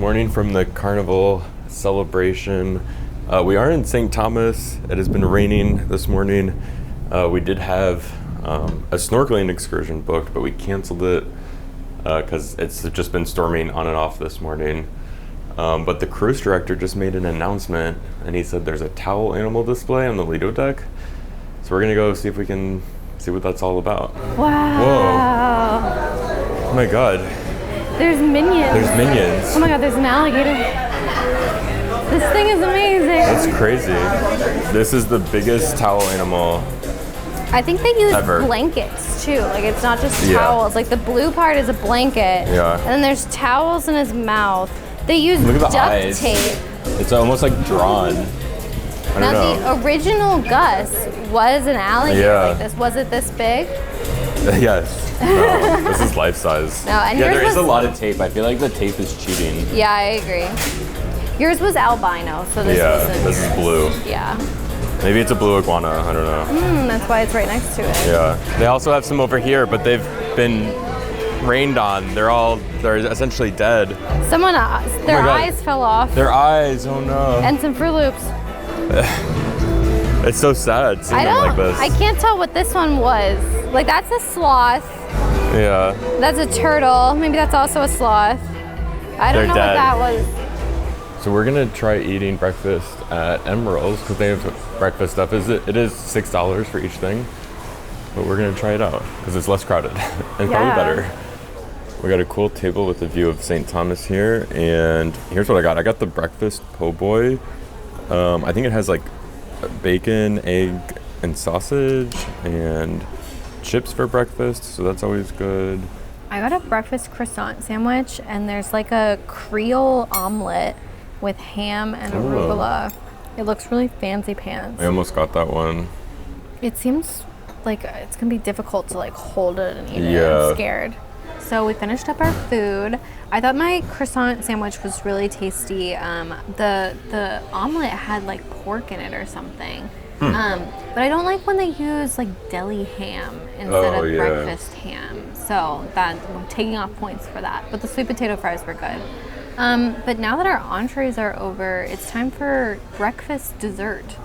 morning from the Carnival Celebration. We are in St. Thomas. It has been raining this morning. We did have a snorkeling excursion booked, but we canceled it because it's just been storming on and off this morning. But the cruise director just made an announcement, and he said there's a towel animal display on the Lido deck. So we're gonna go see if we can see what that's all about. Wow. Whoa. Oh my God. There's minions. There's minions. Oh my God, there's an alligator. This thing is amazing. That's crazy. This is the biggest towel animal I think they use ever. blankets too. Like it's not just towels. Like the blue part is a blanket. Yeah. And then there's towels in his mouth. They use duct eyes. tape. It's almost like drawn. I don't know. The original GUSS was an alligator like this. Was it this big? Yes. No, this is life size. No, and yeah, yours there is was, a lot of tape. I feel like the tape is cheating. Yeah, I agree. Yours was albino, so this this is blue. Yeah. Maybe it's a blue iguana. I don't know. That's why it's right next to it. Yeah. They also have some over here, but they've been rained on. They're essentially dead. Someone, their eyes fell off. Their eyes. Oh no. And some Fruit Loops. It's so sad seeing them like this. I can't tell what this one was. Like that's a sloth. Yeah. That's a turtle. Maybe that's also a sloth. I don't know what that was. So we're gonna try eating breakfast at Emerald's because they have breakfast stuff. It is $6 for each thing, but we're gonna try it out because it's less crowded and probably better. We got a cool table with a view of St. Thomas here, and here's what I got. I got the breakfast po' boy. I think it has like bacon, egg, and sausage, and chips for breakfast, so that's always good. I got a breakfast croissant sandwich, and there's like a Creole omelet with ham and arugula. It looks really fancy pants. I almost got that one. It seems like it's gonna be difficult to like hold it and eat it. Yeah. I'm scared. So we finished up our food. I thought my croissant sandwich was really tasty. The omelet had like pork in it or something. But I don't like when they use like deli ham instead of breakfast ham. So I'm taking off points for that. But the sweet potato fries were good. But now that our entrees are over, it's time for breakfast dessert.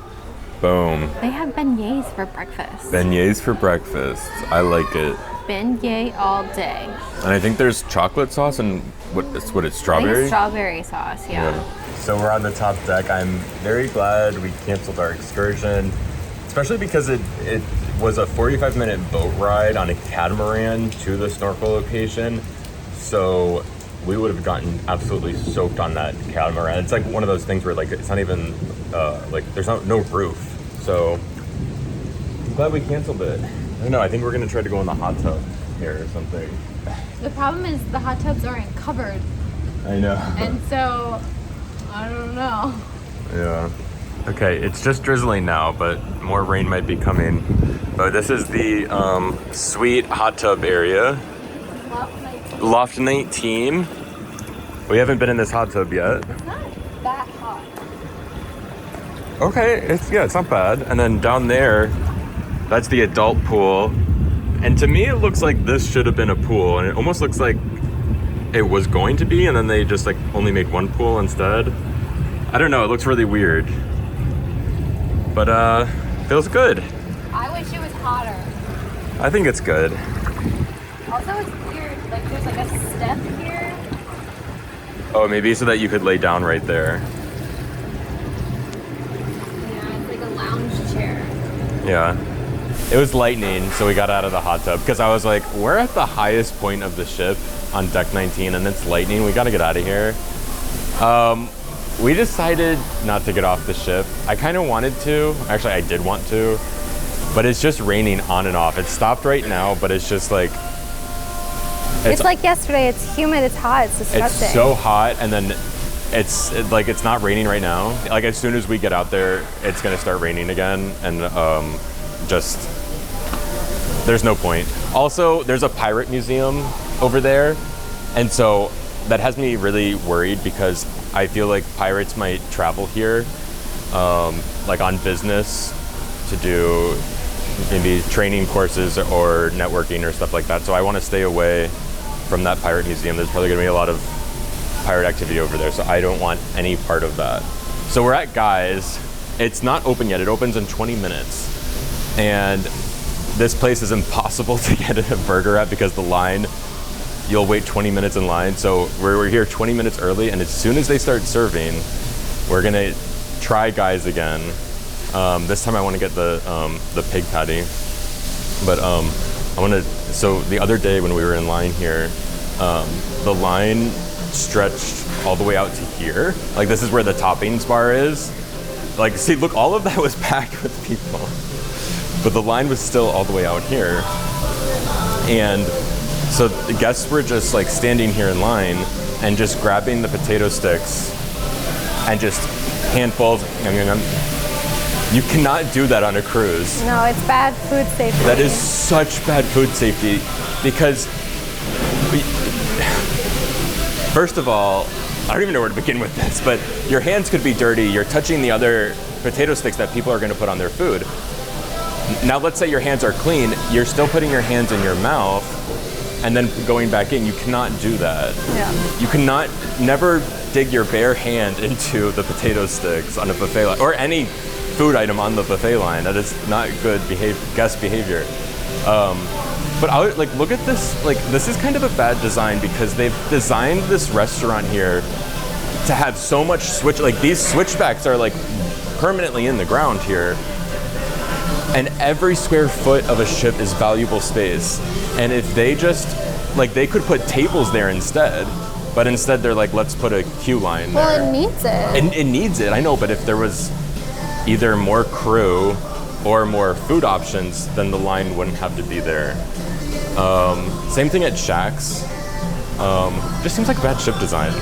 Boom. They have beignets for breakfast. Beignets for breakfast. I like it. Beignet all day. And I think there's chocolate sauce and it's strawberry? I think it's strawberry sauce, yeah. So we're on the top deck. I'm very glad we canceled our excursion, especially because it was a 45-minute boat ride on a catamaran to the snorkel location. So we would have gotten absolutely soaked on that catamaran. It's like one of those things where like it's not even like there's no roof. So I'm glad we canceled it. I don't know, I think we're gonna try to go in the hot tub here or something. The problem is the hot tubs aren't covered. I know. And so, I don't know. Yeah. Okay, it's just drizzling now, but more rain might be coming. But this is the sweet hot tub area. Loft 19. We haven't been in this hot tub yet. It's not that hot. Okay, it's not bad. And then down there, that's the adult pool. And to me, it looks like this should have been a pool. And it almost looks like it was going to be, and then they just like only made one pool instead. I don't know, it looks really weird. But feels good. I wish it was hotter. I think it's good. Also, it's weird, like there's like a step here. Oh, maybe so that you could lay down right there. Yeah, it's like a lounge chair. Yeah. It was lightning, so we got out of the hot tub because I was like, we're at the highest point of the ship on deck 19 and it's lightning. We got to get out of here. We decided not to get off the ship. I kind of wanted to. Actually, I did want to, but it's just raining on and off. It stopped right now, but it's just like... It's like yesterday. It's humid. It's hot. It's disgusting. It's so hot, and then it's not raining right now. Like as soon as we get out there, it's gonna start raining again, and there's no point. Also, there's a pirate museum over there, and so that has me really worried because I feel like pirates might travel here, like on business to do maybe training courses or networking or stuff like that. So I want to stay away from that pirate museum. There's probably gonna be a lot of pirate activity over there, so I don't want any part of that. So we're at Guy's. It's not open yet. It opens in 20 minutes. And this place is impossible to get a burger at because the line, you'll wait 20 minutes in line. So we're here 20 minutes early, and as soon as they start serving, we're gonna try Guy's again. This time I want to get the pig patty, but so the other day when we were in line here, the line stretched all the way out to here. Like, this is where the toppings bar is. Like, see, look, all of that was packed with people, but the line was still all the way out here. And so the guests were just like standing here in line and just grabbing the potato sticks and just handfuls. You cannot do that on a cruise. No, it's bad food safety. That is such bad food safety because, first of all, I don't even know where to begin with this, but your hands could be dirty. You're touching the other potato sticks that people are going to put on their food. Now, let's say your hands are clean. You're still putting your hands in your mouth and then going back in. You cannot do that. Yeah. You cannot, never dig your bare hand into the potato sticks on a buffet line or any food item on the buffet line. That is not good guest behavior. But I would, like, look at this. Like, this is kind of a bad design because they've designed this restaurant here to have so much like these switchbacks are like permanently in the ground here. And every square foot of a ship is valuable space. And if they just, like, they could put tables there instead, but instead they're like, let's put a queue line there. Well, it needs it. It needs it, I know, but if there was either more crew or more food options, then the line wouldn't have to be there. Same thing at Shacks. Just seems like bad ship design.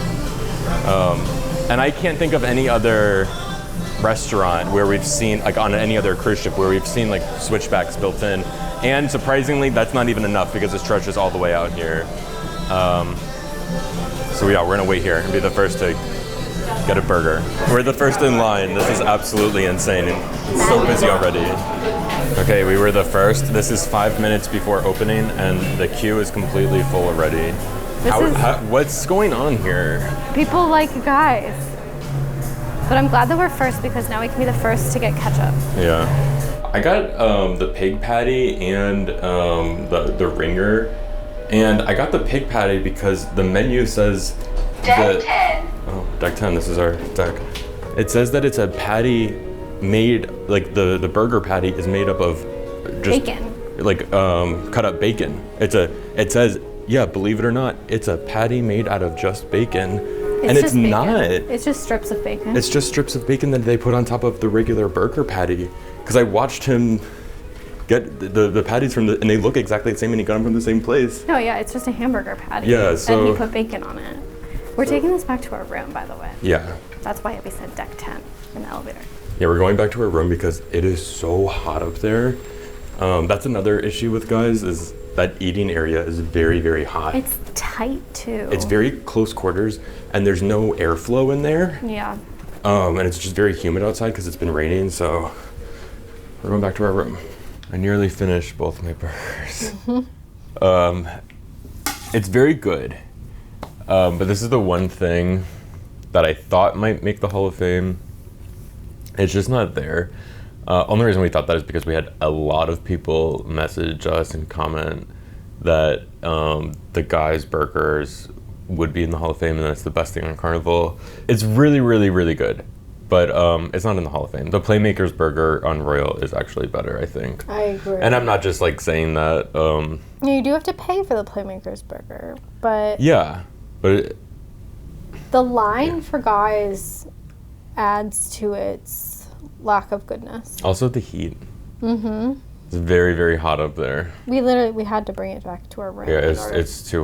And I can't think of any other restaurant where we've seen, like on any other cruise ship, where we've seen like switchbacks built in. And surprisingly, that's not even enough because it stretches all the way out here. So yeah, we're gonna wait here and be the first to get a burger. We're the first in line. This is absolutely insane. It's so busy already. Okay, we were the first. This is 5 minutes before opening and the queue is completely full already. What's going on here? People like Guys. But I'm glad that we're first because now we can be the first to get ketchup. Yeah. I got the pig patty and the ringer. And I got the pig patty because the menu says Deck 10. Oh, deck 10, this is our deck. It says that it's a patty made, like the burger patty is made up of just bacon. Like cut up bacon. It says, yeah, believe it or not, it's a patty made out of just bacon. And it's not. It's just strips of bacon. It's just strips of bacon that they put on top of the regular burger patty. Because I watched him get the patties from and they look exactly the same and he got them from the same place. No, yeah, it's just a hamburger patty. Yeah, so. And he put bacon on it. We're taking this back to our room, by the way. Yeah. That's why we said deck 10 in the elevator. Yeah, we're going back to our room because it is so hot up there. That's another issue with Guys is that eating area is very, very hot. It's tight too. It's very close quarters and there's no airflow in there. Yeah. And it's just very humid outside because it's been raining, so we're going back to our room. I nearly finished both my burgers. It's very good. But this is the one thing that I thought might make the Hall of Fame. It's just not there. Only reason we thought that is because we had a lot of people message us and comment that the Guys burgers would be in the Hall of Fame and that's the best thing on Carnival. It's really, really, really good, but it's not in the Hall of Fame. The Playmakers burger on Royal is actually better, I think. I agree. And I'm not just like saying that. You do have to pay for the Playmakers burger, but Yeah, but the line for Guys adds to its lack of goodness. also the heat. It's very, very hot up there. We had to bring it back to our room. Yeah, it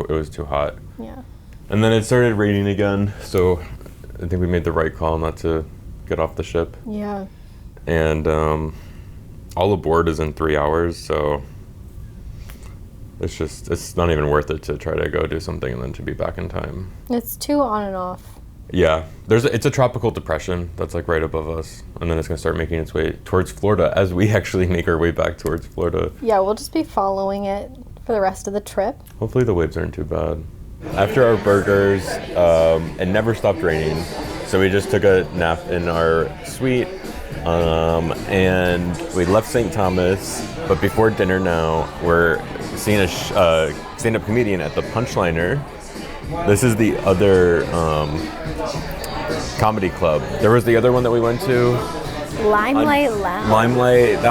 was too hot. Yeah. And then it started raining again, so I think we made the right call not to get off the ship. Yeah. And all aboard is in 3 hours, so it's not even worth it to try to go do something and then to be back in time. It's too on and off. Yeah, it's a tropical depression that's like right above us, and then it's gonna start making its way towards Florida as we actually make our way back towards Florida. Yeah, we'll just be following it for the rest of the trip. Hopefully the waves aren't too bad. after our burgers, it never stopped raining, so we just took a nap in our suite, and we left St. Thomas. But before dinner now, we're seeing a stand-up comedian at the Punchliner. This is the other comedy club. There was the other one that we went to. Limelight Lounge. Limelight.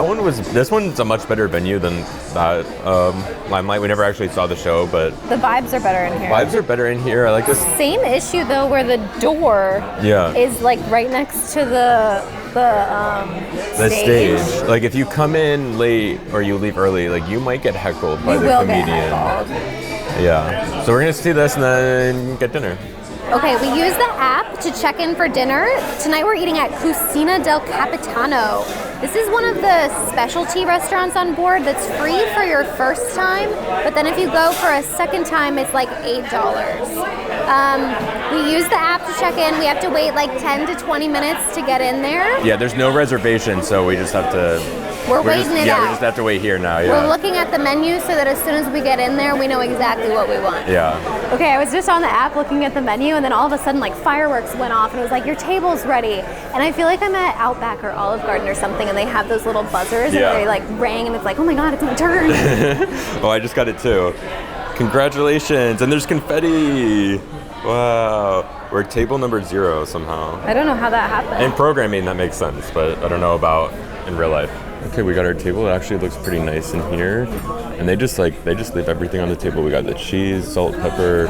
This one's a much better venue than that. Limelight. We never actually saw the show, but the vibes are better in here. Vibes are better in here. I like this. Same issue though, where the door is like right next to the stage. Like if you come in late or you leave early, like you might get heckled by the comedian. Yeah. So we're gonna see this and then get dinner. Okay, we use the app to check in for dinner. Tonight we're eating at Cucina del Capitano. This is one of the specialty restaurants on board that's free for your first time, but then if you go for a second time, it's like $8. We use the app to check in. We have to wait like 10 to 20 minutes to get in there. Yeah, there's no reservation, so we just have to... We're waiting it out. Yeah, we just have to wait here now, We're looking at the menu so that as soon as we get in there, we know exactly what we want. Yeah. Okay, I was just on the app looking at the menu, and then all of a sudden, like, fireworks went off, and it was like, your table's ready. And I feel like I'm at Outback or Olive Garden or something, and they have those little buzzers, and they, like, rang, and it's like, oh my God, it's my turn. Oh, I just got it too. Congratulations, and there's confetti. Wow. We're at table number 0 somehow. I don't know how that happened. In programming, that makes sense, but I don't know about in real life. Okay, we got our table. It actually looks pretty nice in here. And they just leave everything on the table. We got the cheese, salt, pepper,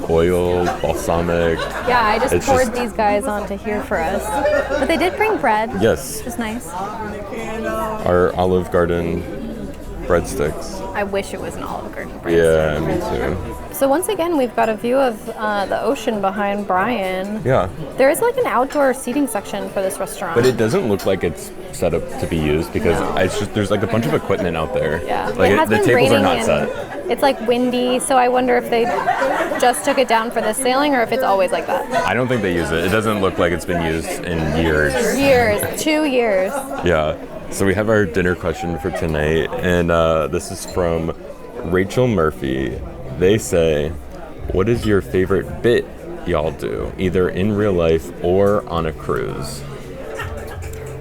oil, balsamic. Yeah, I just poured these guys onto here for us. But they did bring bread. Yes. Which is nice. Our Olive Garden breadsticks. I wish it was an Olive Garden breadstick. Yeah, me too. So once again, we've got a view of the ocean behind Brian. Yeah. There is like an outdoor seating section for this restaurant. But it doesn't look like it's set up to be used because it's just there's like a bunch of equipment out there. Yeah. Like the tables are not set. It's like windy, so I wonder if they just took it down for this sailing or if it's always like that. I don't think they use it. It doesn't look like it's been used in years. 2 years. Yeah. So we have our dinner question for tonight, and this is from Rachel Murphy. They say, what is your favorite bit y'all do, either in real life or on a cruise?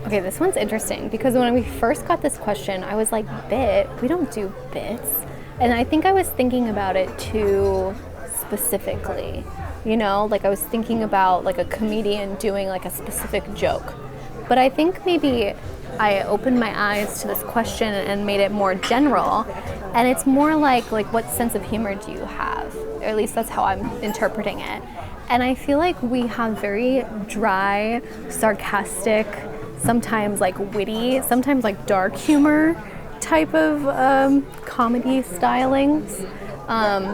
Okay, this one's interesting because when we first got this question, I was like, bit? We don't do bits. And I think I was thinking about it too specifically. You know, like I was thinking about like a comedian doing like a specific joke. But I think maybe I opened my eyes to this question and made it more general. And it's more like what sense of humor do you have? Or at least that's how I'm interpreting it. And I feel like we have very dry, sarcastic, sometimes like witty, sometimes like dark humor type of comedy stylings.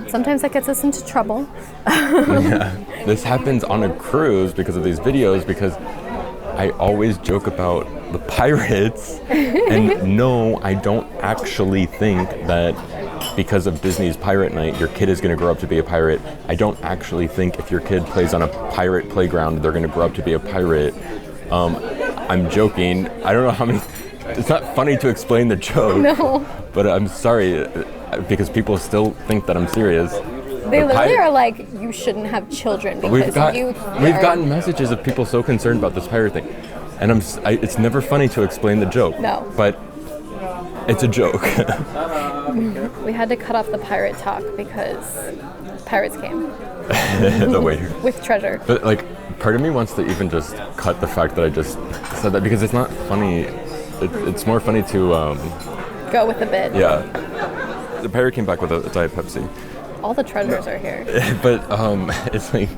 Sometimes that gets us into trouble. Yeah. This happens on a cruise because of these videos, because I always joke about the pirates, and no, I don't actually think that because of Disney's Pirate Night, your kid is going to grow up to be a pirate. I don't actually think if your kid plays on a pirate playground, they're going to grow up to be a pirate. I'm joking. I don't know how many... It's not funny to explain the joke. No. But I'm sorry, because people still think that I'm serious. They literally are like, you shouldn't have children because we've gotten messages of people so concerned about this pirate thing. And it's never funny to explain the joke. No. But it's a joke. We had to cut off the pirate talk because pirates came. The waiter. With treasure. But part of me wants to even just cut the fact that I just said that, because it's not funny. It's more funny to... go with the bit. Yeah. The pirate came back with a Diet Pepsi. All the treasures are here. But it's like...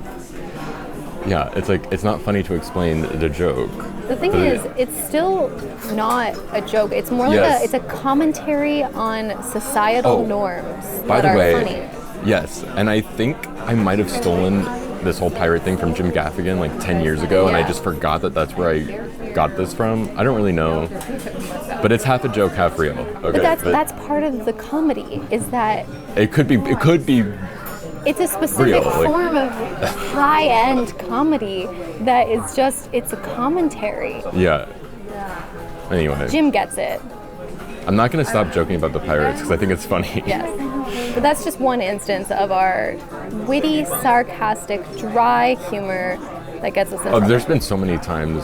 Yeah, it's not funny to explain the joke. The thing is, it's still not a joke. It's more like it's a commentary on societal norms that are funny. Yes, and I think I might have stolen this whole pirate thing from Jim Gaffigan 10 years ago, and I just forgot that that's where I got this from. I don't really know, but it's half a joke, half real. Okay, but that's part of the comedy. Is that it could be. It's a specific form of high-end comedy that is just, it's a commentary. Yeah. Anyway. Jim gets it. I'm not going to stop joking about the pirates because I think it's funny. Yes. But that's just one instance of our witty, sarcastic, dry humor that gets us in trouble. There's been so many times.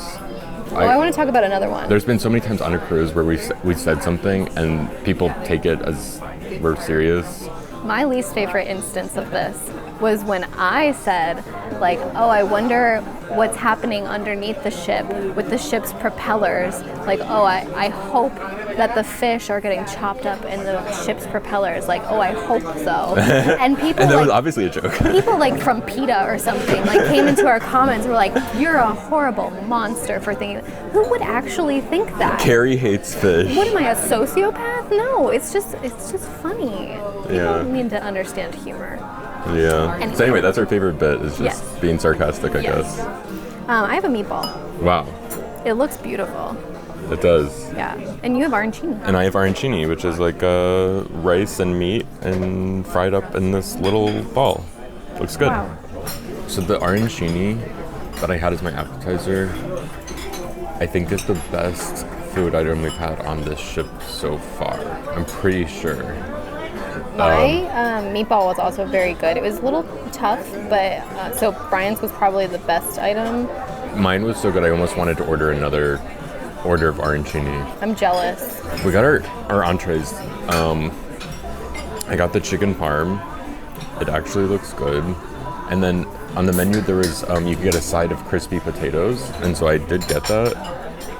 I want to talk about another one. There's been so many times on a cruise where we said something and people take it as we're serious. My least favorite instance of this was when I said, like, oh, I wonder what's happening underneath the ship with the ship's propellers. Like, oh, I hope that the fish are getting chopped up in the ship's propellers. Like, oh, I hope so. And people And that was obviously a joke. People like from PETA or something like came into our comments and were like, you're a horrible monster for thinking that. Who would actually think that? Kerry hates fish. What am I, a sociopath? No, it's just funny. Yeah. People need to understand humor. Yeah. Anyway. So anyway, that's our favorite bit, is just Yes. being sarcastic, I Yes. guess. I have a meatball. Wow. It looks beautiful. It does. Yeah. And you have arancini. And I have arancini, which is like rice and meat and fried up in this little ball. Looks good. Wow. So the arancini that I had as my appetizer, I think is the best food item we've had on this ship so far. I'm pretty sure. My meatball was also very good. It was a little tough, but so Brian's was probably the best item. Mine was so good I almost wanted to order another order of arancini. I'm jealous. We got our entrees. I got the chicken parm. It actually looks good. And then on the menu there was you could get a side of crispy potatoes, and so I did get that.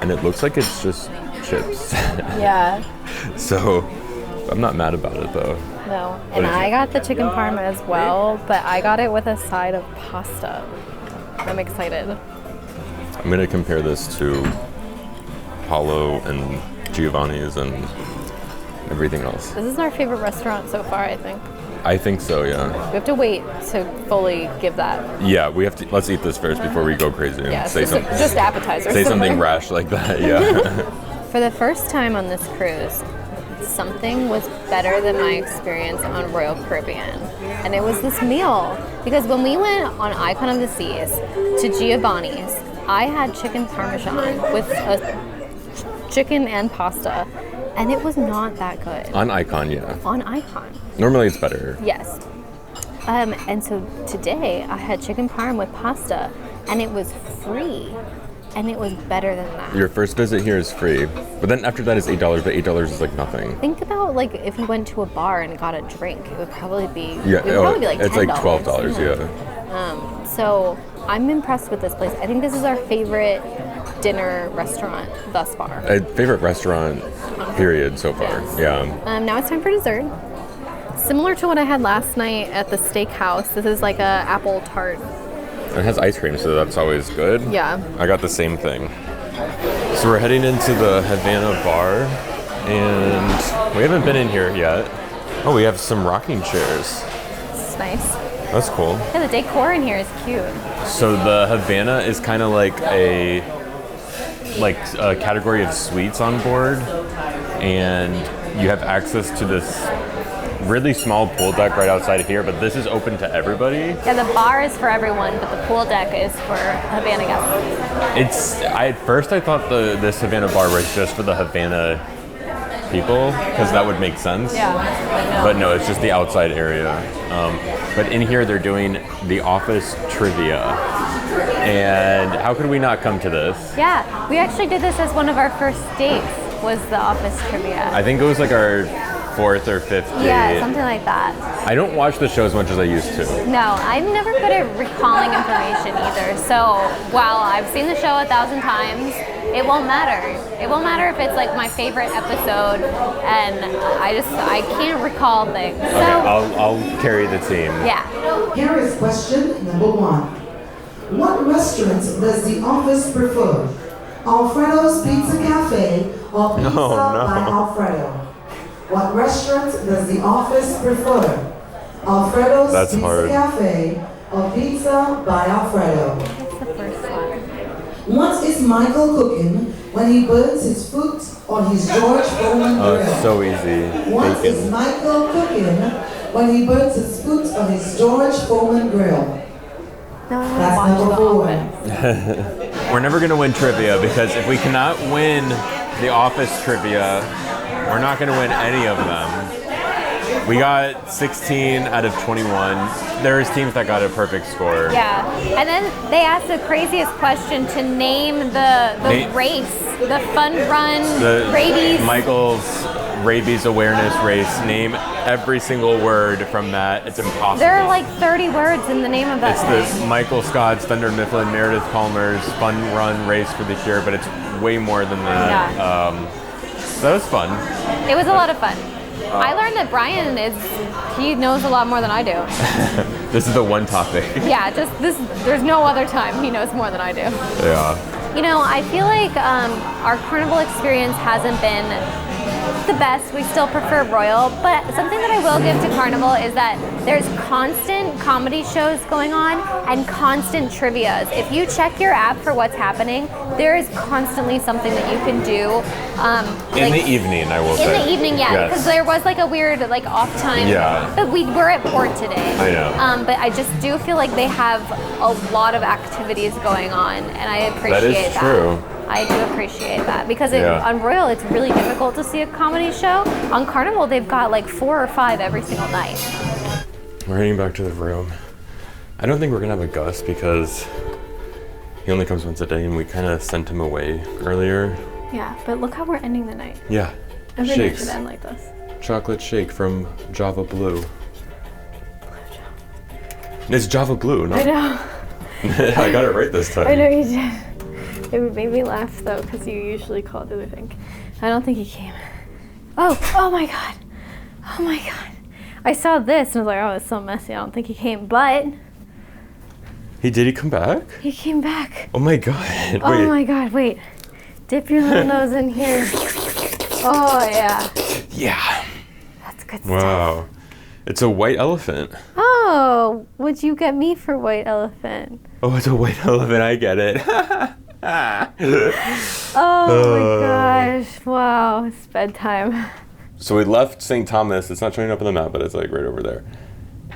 And it looks like it's just chips. Yeah. So I'm not mad about it though. No. And I got the chicken parm as well, but I got it with a side of pasta. I'm excited. I'm gonna compare this to Paulo and Giovanni's and everything else. This is our favorite restaurant so far, I think. I think so, yeah. We have to wait to fully give that. Yeah, we have to. Let's eat this first before we go crazy and Yeah, say something. just appetizers. Say something rash like that. Yeah. For the first time on this cruise, something was better than my experience on Royal Caribbean. And it was this meal. Because when we went on Icon of the Seas to Giovanni's, I had chicken parmesan with a chicken and pasta. And it was not that good. On Icon, yeah. On Icon. Normally it's better. Yes. And so today I had chicken parm with pasta, and it was free. And it was better than that. Your first visit here is free, but then after that is $8, but $8 is like nothing. Think about like if you went to a bar and got a drink, it would probably be Yeah, it would probably be like $10. it's like $12, yeah. So I'm impressed with this place. I think this is our favorite dinner restaurant thus far. Favorite restaurant, period, so far. Yes. Yeah. Now it's time for dessert. Similar to what I had last night at the steakhouse. This is like a apple tart. It has ice cream, so that's always good. Yeah. I got the same thing. So we're heading into the Havana bar, and we haven't been in here yet. Oh, we have some rocking chairs. It's nice. That's cool. Yeah, the decor in here is cute. So the Havana is kind of like a category of suites on board, and you have access to this really small pool deck right outside of here, but this is open to everybody. Yeah, the bar is for everyone, but the pool deck is for Havana guests. At first I thought this Havana bar was just for the Havana people, because that would make sense. Yeah, But no, it's just the outside area. But in here they're doing the office trivia. And how could we not come to this? Yeah, we actually did this as one of our first dates, was the office trivia. I think it was like our 4th or 5th date. Yeah, something like that. I don't watch the show as much as I used to. No, I'm never good at recalling information either. So while I've seen the show 1,000 times, it won't matter. It won't matter if it's like my favorite episode, and I can't recall things. Okay, So I'll carry the team. yeah. Here is question number 1. What restaurant does the office prefer? Alfredo's Pizza Cafe or Pizza by Alfredo? What restaurant does the office prefer? Alfredo's That's Pizza hard. Cafe or Pizza by Alfredo? That's the first one. What is Michael cooking when he burns his foot on his George Foreman Oh, grill? it's so easy. What is Bacon. Michael cooking when he burns his foot on his George Foreman grill? No, I That's want to number watch The 4. Office. We're never going to win trivia, because if we cannot win the office trivia, we're not going to win any of them. We got 16 out of 21. There's teams that got a perfect score. Yeah, and then they asked the craziest question to name the race, the fun run, The rabies. Michael's rabies awareness race. Name every single word from that. It's impossible. There are like 30 words in the name of that It's thing. the Michael Scott's, Thunder Mifflin, Meredith Palmer's Fun Run Race for the Cure, but it's way more than that. Yeah. So that was fun. It was a lot of fun. I learned that Brian he knows a lot more than I do. This is the one topic. Yeah, just this, there's no other time he knows more than I do. Yeah. You know, I feel like our carnival experience hasn't been the best. We still prefer Royal, but something that I will give to Carnival is that there's constant comedy shows going on and constant trivias. If you check your app for what's happening, there is constantly something that you can do. In the evening, I will say. In the evening, yeah, Yes. because there was like a weird like off time. Yeah. But we were at port today. I know. But I just do feel like they have a lot of activities going on, and I appreciate that. That is true. I do appreciate that because Yeah. on Royal it's really difficult to see a comedy show. On Carnival they've got like 4 or 5 every single night. We're heading back to the room. I don't think we're gonna have a Gus because he only comes once a day and we kind of sent him away earlier. Yeah, but look how we're ending the night. Yeah. Every night Shakes. should end like this. Chocolate shake from Java Blue. It's Java Blue, no? I know. I got it right this time. I know you did. It made me laugh though, because you usually call it the other thing. I don't think he came. Oh my god. Oh my god. I saw this and I was like, oh, it's so messy. I don't think he came, but Did he come back? he came back. Oh my god. Oh Wait. my god, wait. Dip your little nose in here. Oh yeah. Yeah. That's good stuff. Wow. It's a white elephant. Oh, what'd you get me for white elephant? Oh, it's a white elephant. I get it. Oh my gosh. Wow, it's bedtime. So we left St. Thomas. It's not showing up on the map, but it's like right over there.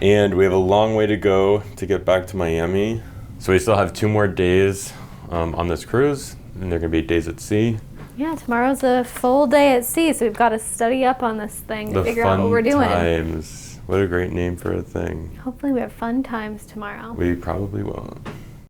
And we have a long way to go to get back to Miami. So we still have 2 more days on this cruise, and they're gonna be days at sea. Yeah, tomorrow's a full day at sea, so we've got to study up on this thing to figure out what we're doing. Times. What a great name for a thing. Hopefully we have fun times tomorrow. We probably won't.